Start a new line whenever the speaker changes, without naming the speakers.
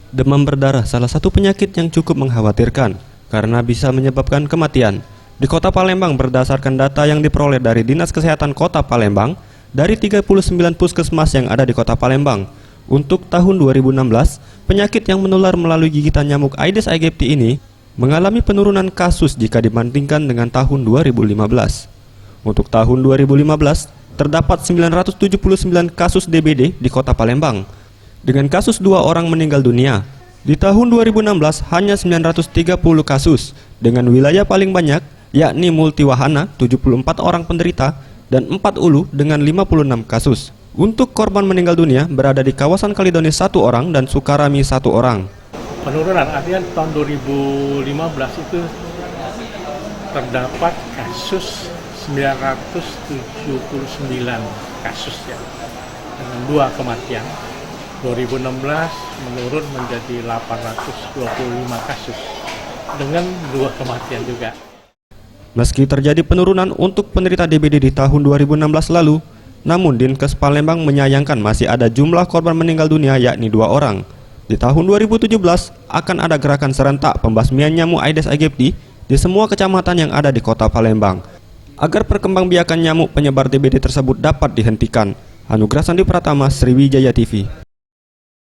Demam berdarah salah satu penyakit yang cukup mengkhawatirkan karena bisa menyebabkan kematian. Di Kota Palembang, berdasarkan data yang diperoleh dari Dinas Kesehatan Kota Palembang, dari 39 puskesmas yang ada di Kota Palembang, untuk tahun 2016, penyakit yang menular melalui gigitan nyamuk Aedes aegypti ini mengalami penurunan kasus jika dibandingkan dengan tahun 2015. Untuk tahun 2015, terdapat 979 kasus DBD di Kota Palembang, dengan kasus 2 orang meninggal dunia. Di tahun 2016 hanya 930 kasus, dengan wilayah paling banyak yakni Multiwahana 74 orang penderita dan 4 Ulu dengan 56 kasus. Untuk korban meninggal dunia berada di kawasan Kalidonis 1 orang dan Sukarami 1 orang.
Penurunan artinya tahun 2015 itu terdapat kasus 979 kasus ya, dengan 2 kematian. 2016 menurun menjadi 825 kasus dengan 2 kematian juga.
Meski terjadi penurunan untuk penderita DBD di tahun 2016 lalu, namun Dinkes Palembang menyayangkan masih ada jumlah korban meninggal dunia yakni 2 orang. Di tahun 2017 akan ada gerakan serentak pembasmian nyamuk Aedes aegypti di semua kecamatan yang ada di Kota Palembang agar perkembangbiakan nyamuk penyebar DBD tersebut dapat dihentikan. Anugrah Sandi Pratama, Sriwijaya TV.